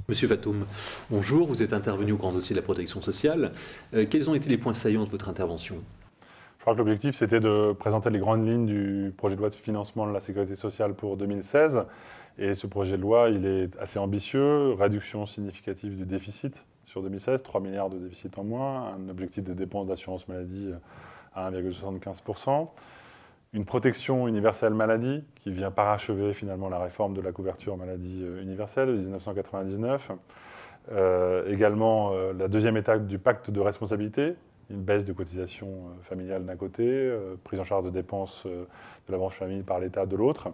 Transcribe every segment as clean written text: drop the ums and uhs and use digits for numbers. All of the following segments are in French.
Monsieur Fatoum, bonjour, vous êtes intervenu au grand dossier de la protection sociale. Quels ont été les points saillants de votre intervention? Je crois que l'objectif, c'était de présenter les grandes lignes du projet de loi de financement de la sécurité sociale pour 2016. Et ce projet de loi, il est assez ambitieux. Réduction significative du déficit sur 2016, 3 milliards de déficit en moins. Un objectif des dépenses d'assurance maladie à 1,75%. Une protection universelle maladie qui vient parachever finalement la réforme de la couverture maladie universelle de 1999. Également la deuxième étape du pacte de responsabilité, une baisse de cotisation familiale d'un côté, prise en charge de dépenses de la branche famille par l'État de l'autre,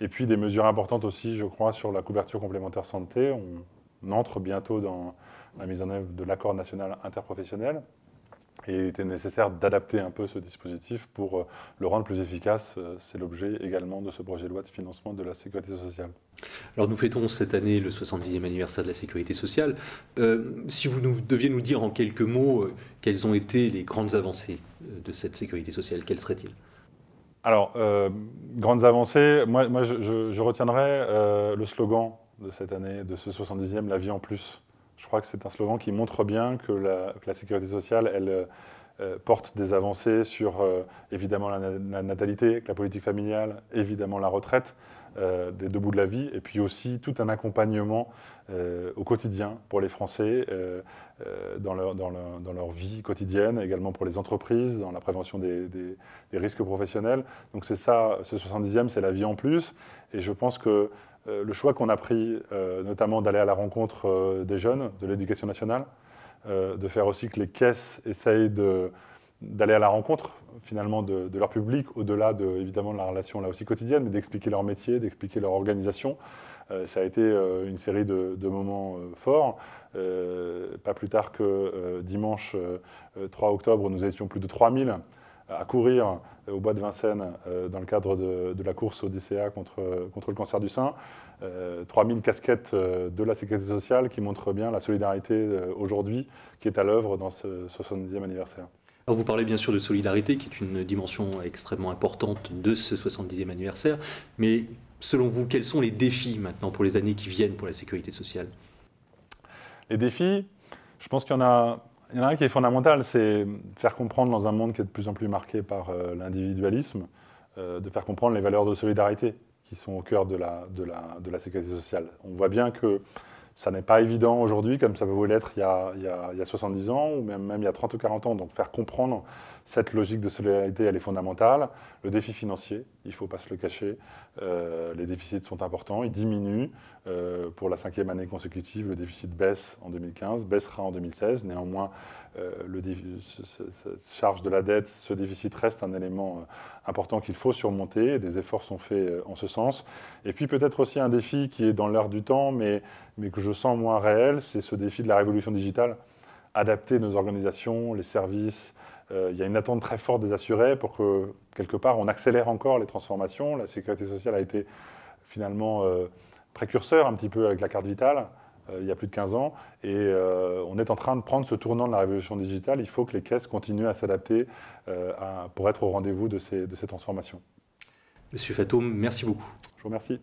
et puis des mesures importantes aussi, je crois, sur la couverture complémentaire santé. On entre bientôt dans la mise en œuvre de l'accord national interprofessionnel, et il était nécessaire d'adapter un peu ce dispositif pour le rendre plus efficace. C'est l'objet également de ce projet de loi de financement de la sécurité sociale. Alors nous fêtons cette année le 70e anniversaire de la sécurité sociale. Si vous deviez nous dire en quelques mots quelles ont été les grandes avancées de cette sécurité sociale, quelles seraient-ils? Alors, grandes avancées, moi je retiendrai le slogan de cette année, de ce 70e, la vie en plus. Je crois que c'est un slogan qui montre bien que la sécurité sociale, elle porte des avancées sur évidemment la natalité, la politique familiale, évidemment la retraite, des deux bouts de la vie, et puis aussi tout un accompagnement au quotidien pour les Français dans leur vie quotidienne, également pour les entreprises, dans la prévention des risques professionnels. Donc c'est ça, ce 70e, c'est la vie en plus, et je pense que le choix qu'on a pris, notamment d'aller à la rencontre des jeunes, de l'éducation nationale, de faire aussi que les caisses essayent d'aller à la rencontre finalement de leur public, au-delà évidemment de la relation là aussi quotidienne, mais d'expliquer leur métier, d'expliquer leur organisation. Ça a été une série de moments forts. Pas plus tard que dimanche 3 octobre, nous étions plus de 3000 à courir au bois de Vincennes dans le cadre de la course Odyssea contre le cancer du sein. 3000 casquettes de la sécurité sociale qui montrent bien la solidarité aujourd'hui qui est à l'œuvre dans ce 70e anniversaire. Alors vous parlez bien sûr de solidarité, qui est une dimension extrêmement importante de ce 70e anniversaire, mais selon vous, quels sont les défis maintenant pour les années qui viennent pour la sécurité sociale? Les défis, je pense qu'il y en a un qui est fondamental, c'est faire comprendre dans un monde qui est de plus en plus marqué par l'individualisme, de faire comprendre les valeurs de solidarité qui sont au cœur de la sécurité sociale. On voit bien que ça n'est pas évident aujourd'hui, comme ça pouvait l'être il y a 70 ans, ou même il y a 30 ou 40 ans. Donc faire comprendre cette logique de solidarité, elle est fondamentale. Le défi financier, il ne faut pas se le cacher. Les déficits sont importants, ils diminuent. Pour la 5e année consécutive, le déficit baisse en 2015, baissera en 2016. Néanmoins, cette charge de la dette, ce déficit reste un élément important qu'il faut surmonter. Et des efforts sont faits en ce sens. Et puis peut-être aussi un défi qui est dans l'air du temps, mais que je sens moins réel, c'est ce défi de la révolution digitale. Adapter nos organisations, les services. Il y a une attente très forte des assurés pour que, quelque part, on accélère encore les transformations. La sécurité sociale a été finalement précurseur un petit peu avec la carte vitale il y a plus de 15 ans. Et on est en train de prendre ce tournant de la révolution digitale. Il faut que les caisses continuent à s'adapter pour être au rendez-vous de ces transformations. Monsieur Fatoum, merci beaucoup. Je vous remercie.